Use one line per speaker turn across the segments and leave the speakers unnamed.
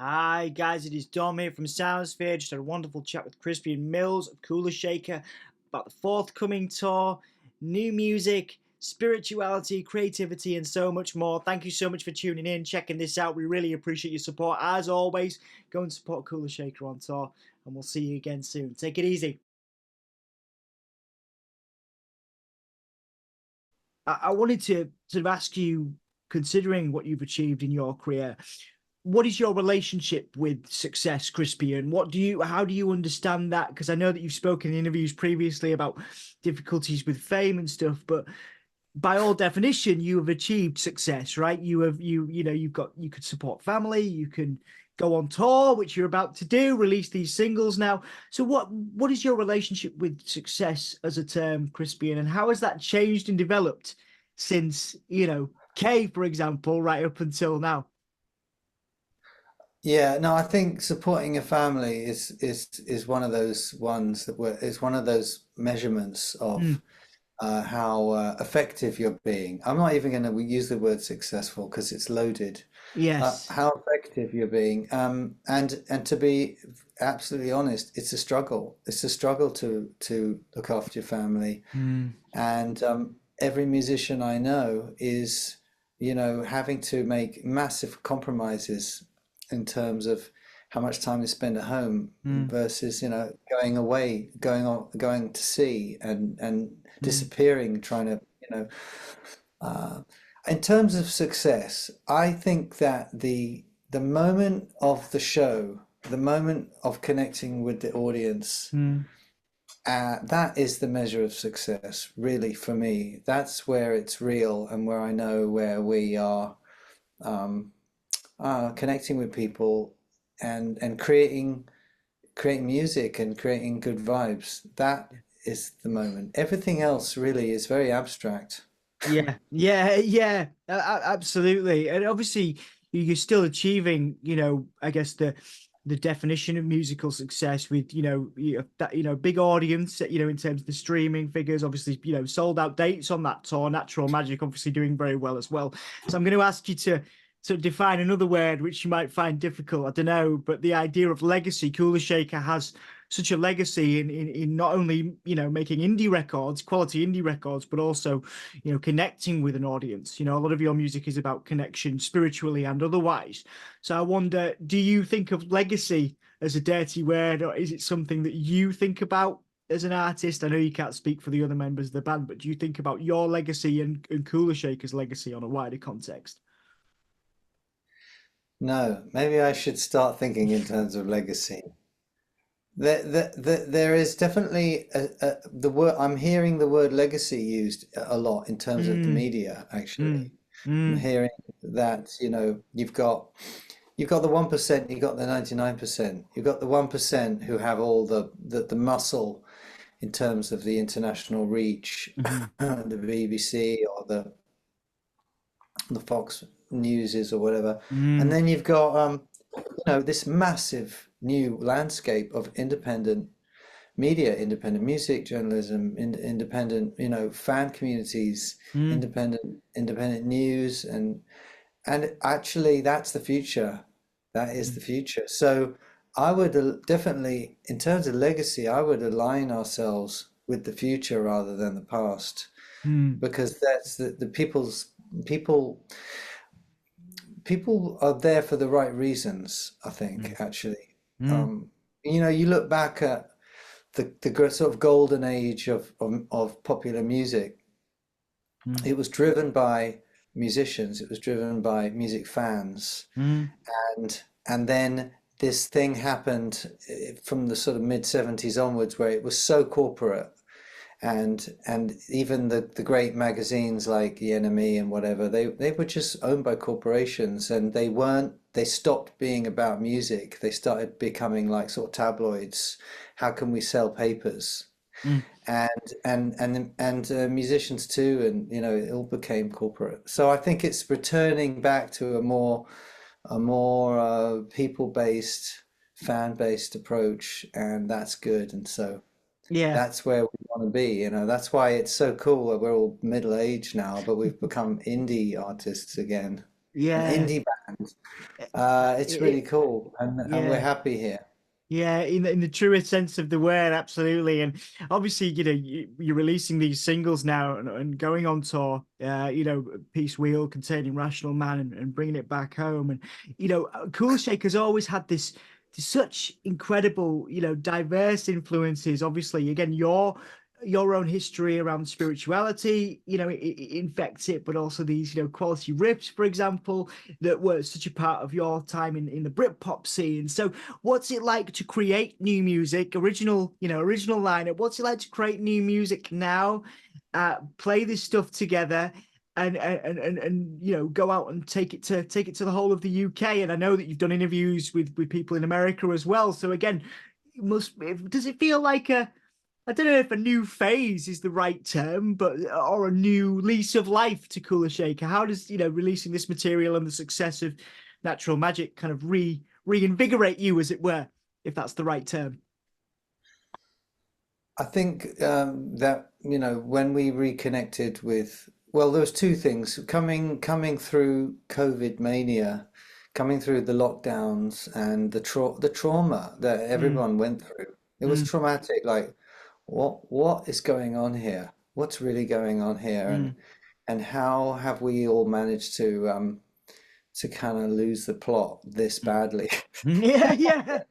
Hi guys, it is Dom here from Soundsphere. Just had a wonderful chat with Crispian Mills of Kula Shaker about the forthcoming tour, new music, spirituality, creativity, and so much more. Thank you so much for tuning in, checking this out. We really appreciate your support. As always, go and support Kula Shaker on tour, and we'll see you again soon. Take it easy. I wanted to sort of ask you, considering what you've achieved in your career, what is your relationship with success, Crispian? How do you understand that? Because I know that you've spoken in interviews previously about difficulties with fame and stuff, but by all definition, you have achieved success, right? You could support family, you can go on tour, which you're about to do, release these singles now. So what is your relationship with success as a term, Crispian, and how has that changed and developed since, K, for example, right up until now?
Yeah, no, I think supporting a family is one of those ones is one of those measurements
Mm,
of how effective you're being. I'm not even going to use the word successful because it's loaded.
yes.
How effective you're being, and to be absolutely honest, it's a struggle. It's a struggle to look after your family,
Mm,
and every musician I know is, having to make massive compromises in terms of how much time they spend at home
mm,
versus, going away, going to sea and
mm,
disappearing, trying to, uh, in terms of success, I think that the moment of the show, the moment of connecting with the audience,
mm.
that is the measure of success, really, for me. That's where it's real and where I know where we are um, connecting with people and creating music and creating good vibes. That is the moment. Everything else really is very abstract.
Yeah, yeah, yeah, absolutely. And obviously, you're still achieving, I guess the definition of musical success with, that, big audience, in terms of the streaming figures, obviously, sold out dates on that tour, Natural Magic obviously doing very well as well. So I'm going to ask you to define another word which you might find difficult. I don't know, but the idea of legacy. Kula Shaker has such a legacy in not only, making indie records, quality indie records, but also connecting with an audience. A lot of your music is about connection spiritually and otherwise. So I wonder, do you think of legacy as a dirty word, or is it something that you think about as an artist? I know you can't speak for the other members of the band, but do you think about your legacy and Cooler Shaker's legacy on a wider context?
No, maybe I should start thinking in terms of legacy. There is definitely the word I'm hearing the word legacy used a lot in terms of the
Mm,
media, actually.
mm,
I'm
mm,
hearing that, you've got the 1%, you've got the 99%. You've got the 1% who have all the muscle in terms of the international reach,
mm,
the BBC or the Fox Newses or whatever. And
mm,
then you've got this massive new landscape of independent media, independent music journalism, independent, fan communities,
mm,
independent news, and actually that's the future. That is
mm,
the future. So I would definitely, in terms of legacy, I would align ourselves with the future rather than the past,
mm,
because that's the people people are there for the right reasons, I think,
mm,
actually.
mm,
Um, you look back at the sort of golden age of popular music.
mm,
It was driven by musicians, it was driven by music fans,
mm,
and then this thing happened from the sort of mid 70s onwards where it was so corporate, and even the great magazines like the NME and whatever, they were just owned by corporations, and they stopped being about music. They started becoming like sort of tabloids. How can we sell papers?
mm.
And musicians too, and it all became corporate. So I think it's returning back to a more people-based, fan-based approach, and that's good. And so
Yeah,
that's where we want to be. That's why it's so cool that we're all middle-aged now, but we've become indie artists again, an
yeah.
indie band. It's
It,
really cool, and we're
yeah.
happy here.
Yeah, in the truest sense of the word, absolutely. And obviously, you're releasing these singles now and going on tour. Peace Wheel containing Rational Man and bringing it back home. And Kula Shaker's always had this such incredible, diverse influences. Obviously, again, your own history around spirituality, it infects it, but also these, quality riffs, for example, that were such a part of your time in the Britpop scene. So what's it like to create new music, original lineup? What's it like to create new music now, play this stuff together, and go out and take it to the whole of the UK? And I know that you've done interviews with people in America as well. So again, does it feel like I don't know if a new phase is the right term, but or a new lease of life to Kula Shaker? How does releasing this material and the success of Natural Magic kind of reinvigorate you, as it were, if that's the right term?
I think that when we reconnected with, well, there was two things coming through COVID mania, coming through the lockdowns and the trauma that
Mm,
everyone went through. It was
mm,
traumatic. Like, what is going on here? What's really going on here?
mm.
And how have we all managed to kind of lose the plot this badly?
Yeah, yeah.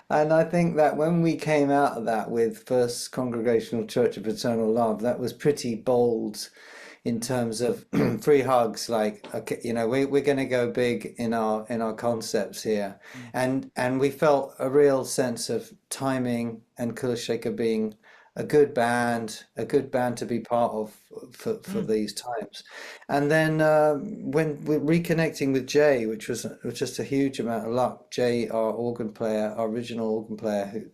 And I think that when we came out of that with First Congregational Church of Eternal Love, that was pretty bold in terms of free hugs. Like, okay, we're going to go big in our concepts here, and we felt a real sense of timing and Kula Shaker being a good band to be part of for
Mm,
these times. And then when we're reconnecting with Jay, which was just a huge amount of luck. Jay, our organ player, our original organ player,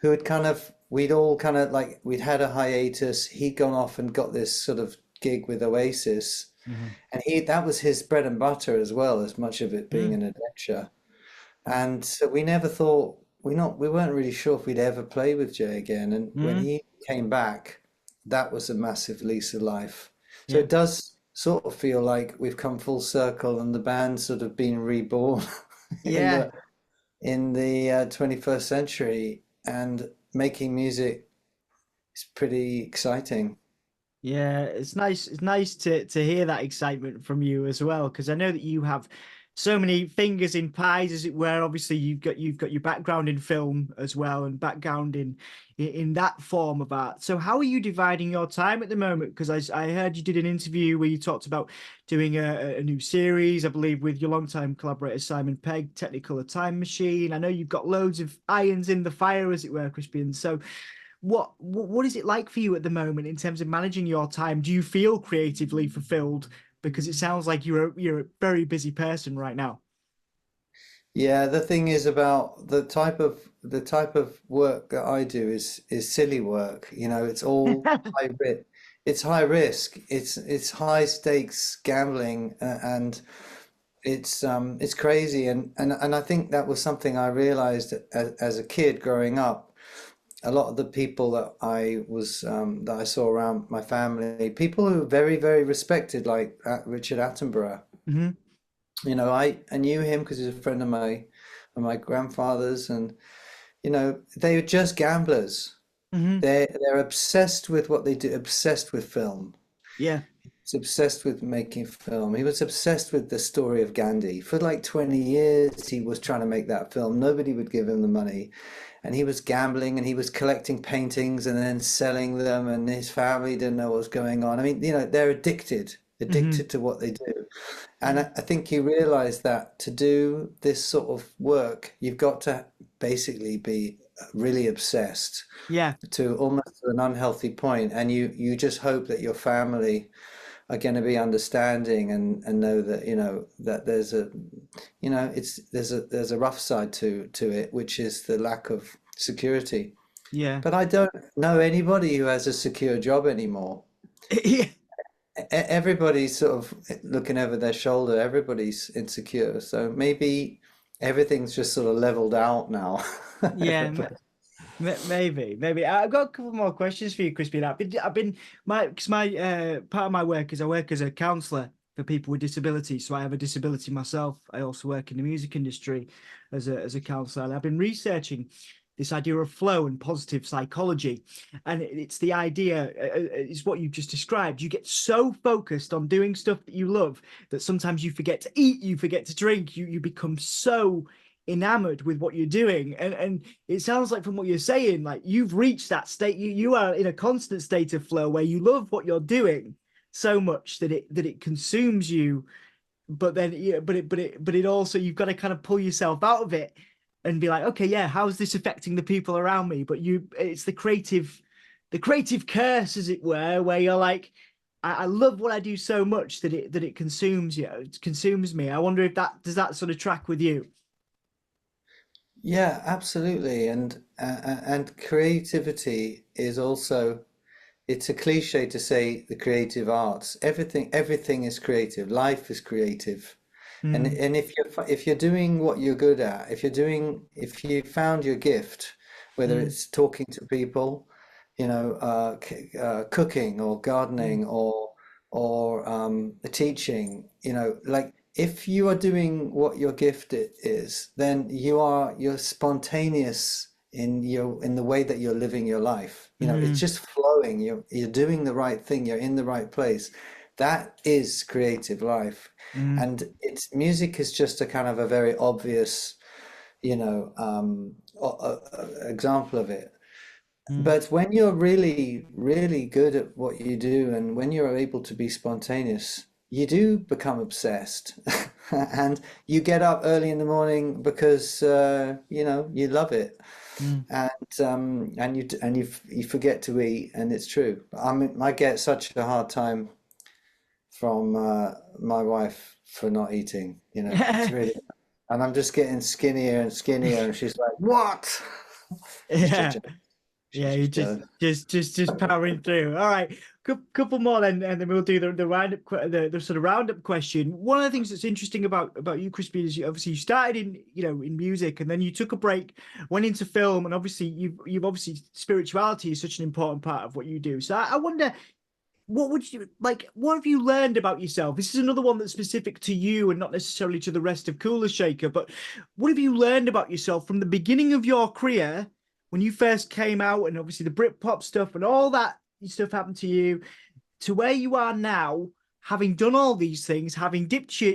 who had kind of we'd all kind of like we'd had a hiatus. He'd gone off and got this sort of gig with Oasis,
mhm,
and he that was his bread and butter as well, as much of it being
mm,
an adventure.
mm,
And so we never thought we weren't really sure if we'd ever play with Jay again. And when
mm.
he came back, that was a massive lease of life. So
Yeah,
it does sort of feel like we've come full circle and the band's sort of been reborn in
yeah.
the 21st century, and making music is pretty exciting.
Yeah, it's nice. It's nice to hear that excitement from you as well, because I know that you have so many fingers in pies, as it were. Obviously, you've got your background in film as well, and background in that form of art. So, how are you dividing your time at the moment? Because I heard you did an interview where you talked about doing a new series, I believe, with your longtime collaborator Simon Pegg, Technicolor Time Machine. I know you've got loads of irons in the fire, as it were, Crispian. So what is it like for you at the moment in terms of managing your time? Do you feel creatively fulfilled? Because it sounds like you're a very busy person right now.
Yeah, the thing is about the type of work that I do is silly work. It's all high risk. It's high risk. It's high stakes gambling, and it's crazy. And I think that was something I realized as a kid growing up. A lot of the people that I saw around my family, people who were very, very respected, like Richard Attenborough.
Hmm.
I knew him because he's a friend of my grandfather's, and they were just gamblers.
Hmm.
They're obsessed with what they do, obsessed with film.
Yeah.
He's obsessed with making film. He was obsessed with the story of Gandhi. For like 20 years, he was trying to make that film. Nobody would give him the money. And he was gambling and he was collecting paintings and then selling them, and his family didn't know what was going on. I mean, they're
Hmm.
addicted to what they do. And
Yeah.
I think he realized that to do this sort of work, you've got to basically be really obsessed
Yeah.
to almost an unhealthy point, and you just hope that your family are going to be understanding and know that that there's a there's a rough side to it, which is the lack of security.
Yeah.
But I don't know anybody who has a secure job anymore.
Yeah.
Everybody's sort of looking over their shoulder. Everybody's insecure. So maybe everything's just sort of leveled out now.
Yeah. Maybe. I've got a couple more questions for you, Crispin. I've been my because my part of my work is I work as a counselor for people with disabilities. So I have a disability myself. I also work in the music industry as a counselor. And I've been researching this idea of flow and positive psychology. And it's the idea, is what you've just described. You get so focused on doing stuff that you love that sometimes you forget to eat, you forget to drink, you become so enamored with what you're doing. And it sounds like from what you're saying, like you've reached that state, you are in a constant state of flow where you love what you're doing so much that it consumes you, but then yeah, but it also, you've got to kind of pull yourself out of it and be like, okay, yeah, how's this affecting the people around me? But it's the creative curse, as it were, where you're like, I love what I do so much that it consumes you, it consumes me. I wonder if that does that sort of track with you.
Yeah, absolutely. And creativity is also, it's a cliche to say the creative arts. Everything is creative. Life is creative.
Mm,
And if you're doing what you're good at, if you found your gift, whether
mm,
it's talking to people, cooking or
mm,
gardening or teaching, like if you are doing what your gift is, then you're spontaneous in the way that you're living your life. It's
mm,
just flowing. You're doing the right thing. You're in the right place. That is creative life.
mm,
And it's music is just a kind of a very obvious, example of it.
mm,
But when you're really, really good at what you do, and when you're able to be spontaneous, you do become obsessed, and you get up early in the morning because you love it,
mm.
and you forget to eat, and it's true. I get such a hard time from my wife for not eating. It's really, and I'm just getting skinnier and skinnier, and she's like, "What?" She's just
Yeah.
jealous. She's
Yeah, you
just jealous.
just powering through. All right, couple more then, and then we'll do the roundup, the sort of roundup question. One of the things that's interesting about you, Crispy, is obviously you started in in music, and then you took a break, went into film, and obviously you've obviously spirituality is such an important part of what you do. So I wonder, what would you like? What have you learned about yourself? This is another one that's specific to you and not necessarily to the rest of Kula Shaker. But what have you learned about yourself from the beginning of your career when you first came out, and obviously the Britpop stuff and all that stuff happened to you, to where you are now, having done all these things, having dipped your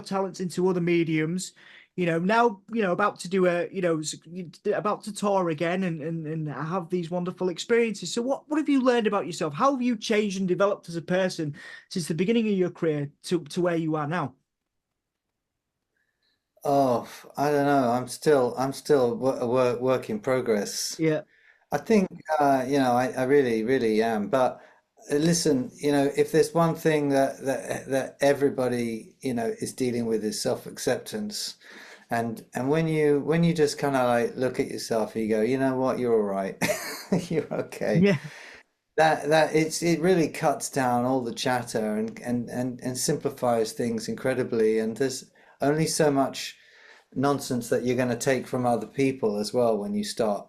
talents into other mediums, now, about to do about to tour again and have these wonderful experiences. So what have you learned about yourself? How have you changed and developed as a person since the beginning of your career to where you are now?
Oh, I don't know. I'm still a work in progress.
Yeah.
I think, I really, really am. But listen, if there's one thing that everybody, is dealing with is self-acceptance. And when you just kind of like look at yourself, you go, you know what, you're all right. You're okay.
Yeah.
It really cuts down all the chatter and simplifies things incredibly. And there's only so much nonsense that you're going to take from other people as well when you start.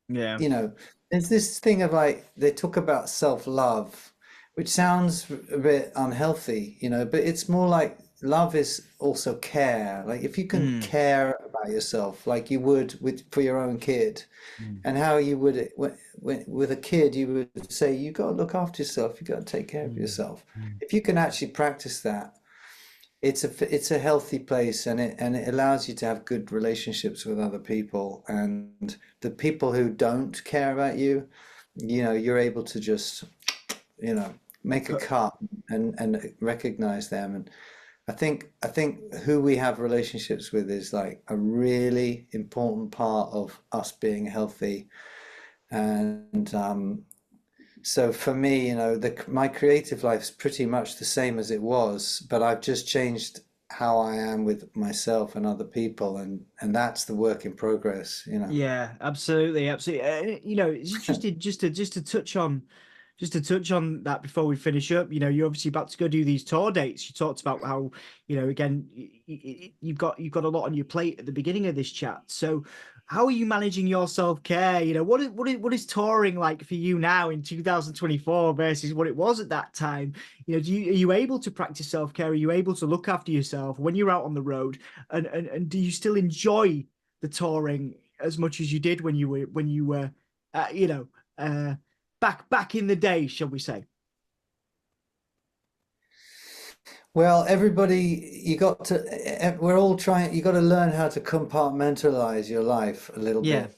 Yeah.
You know, there's this thing of like they talk about self-love, which sounds a bit unhealthy, but it's more like love is also care. Like if you can
Mm,
care about yourself like you would for your own kid,
mm,
and how you would with a kid, you would say you got to look after yourself, you got to take care of
mm,
yourself.
mm.
If you can actually practice that, it's a healthy place, and it allows you to have good relationships with other people, and the people who don't care about you, you're able to just you know make a
Co-
cut and recognize them. And I think who we have relationships with is like a really important part of us being healthy. And so for me, my creative life is pretty much the same as it was, but I've just changed how I am with myself and other people, and that's the work in progress.
Yeah, absolutely, absolutely. It's interesting just to touch on that before we finish up. You're obviously about to go do these tour dates. You talked about how, again, you've got a lot on your plate at the beginning of this chat. So, how are you managing your self-care? You know, what is touring like for you now in 2024 versus what it was at that time? You know, are you able to practice self-care? Are you able to look after yourself when you're out on the road? And do you still enjoy the touring as much as you did when you were you know, uh back in the day, shall we say?
Well, everybody, we're all trying, you got to learn how to compartmentalize your life a little
Yeah.
bit,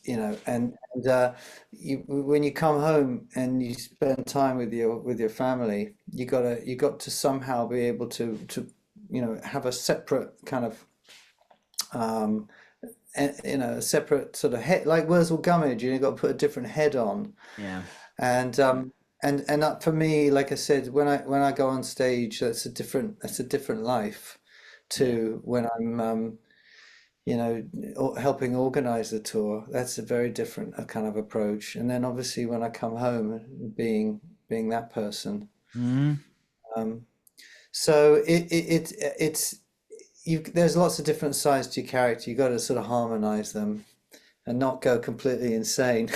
when you come home and you spend time with your family, you got to somehow be able to have a separate kind of, um, a separate sort of head, like Wurzel Gummidge, you got to put a different head on.
Yeah.
And for me, like I said, when I go on stage, that's a different life
Yeah.
to when I'm helping organize the tour. That's a very different kind of approach. And then obviously when I come home, being that person.
Mm.
Um, so it's there's lots of different sides to your character. You got to sort of harmonize them and not go completely insane,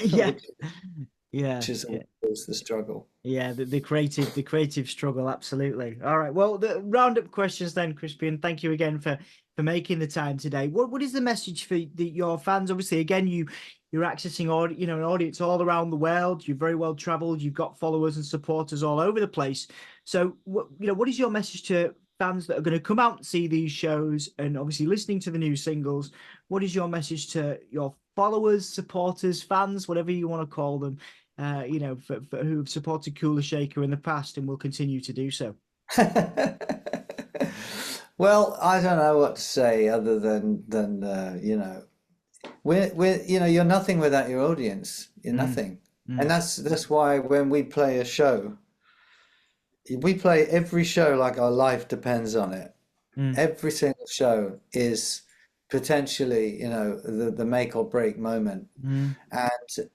Yeah.
which
Yeah.
is
Yeah.
always the struggle.
Yeah, the creative struggle, absolutely. All right. Well, the roundup questions then, Crispian. Thank you again for making the time today. What is the message for your fans? Obviously, again, you're accessing an audience all around the world. You're very well traveled. You've got followers and supporters all over the place. So, what is your message to fans that are going to come out and see these shows and obviously listening to the new singles? What is your message to your followers, supporters, fans, whatever you want to call them? For who have supported Kula Shaker in the past and will continue to do so.
Well, I don't know what to say other than we're you're nothing without your audience. You're
Mm,
nothing, and
mm,
that's why when we play a show, we play every show like our life depends on it.
mm,
Every single show is potentially the make or break moment,
mm.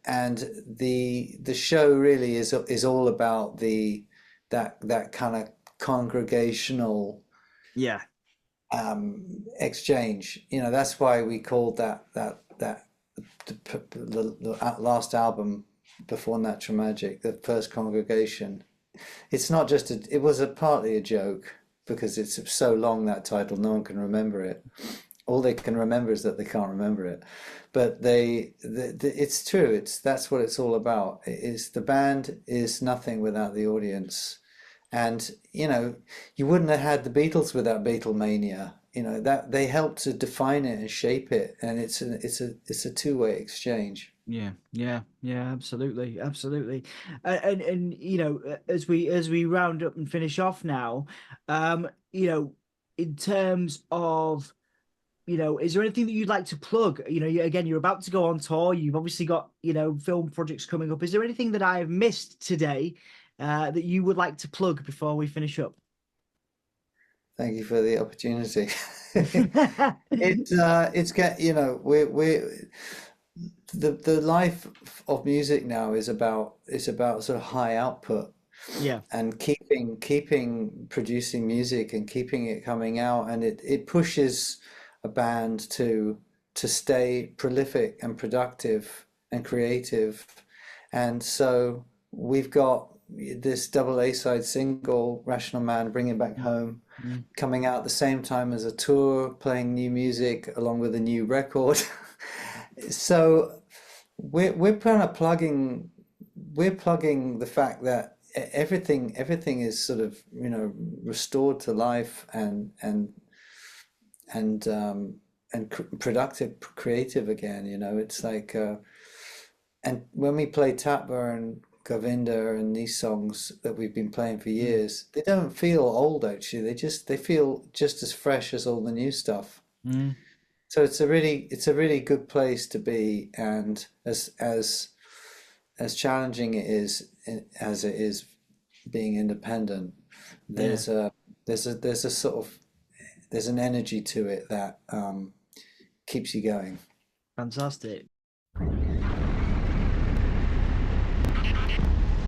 and the show really is all about that kind of congregational
Yeah,
exchange. That's why we called that the last album before Natural Magic, the first congregation. It's not just it was partly a joke because it's so long, that title, no one can remember it. All they can remember is that they can't remember it. But it's true. That's what it's all about. The band is nothing without the audience. And you wouldn't have had the Beatles without Beatlemania. That they helped to define it and shape it, and it's a two-way exchange.
yeah, yeah, yeah, absolutely, absolutely. And as we round up and finish off now, um, you know, in terms of is there anything that you'd like to plug? Again, you're about to go on tour. You've obviously got, film projects coming up. Is there anything that I have missed today, that you would like to plug before we finish up?
Thank you for the opportunity. It's get we the life of music now is about sort of high output
Yeah,
and keeping producing music and keeping it coming out, and it pushes a band to stay prolific and productive and creative. And so we've got this double A side single, Rational Man, Bring It Back
mm,
Home,
mm,
coming out at the same time as a tour, playing new music along with a new record. So we're kind of plugging the fact that everything is sort of restored to life and productive, creative again. It's like and when we play Tapper and Govinda and these songs that we've been playing for
mm,
years, they don't feel old actually. They feel just as fresh as all the new stuff.
mm.
So it's a really good place to be, and as challenging as it is being independent,
Yeah,
there's a there's a sort of there's an energy to it that keeps you going.
fantastic.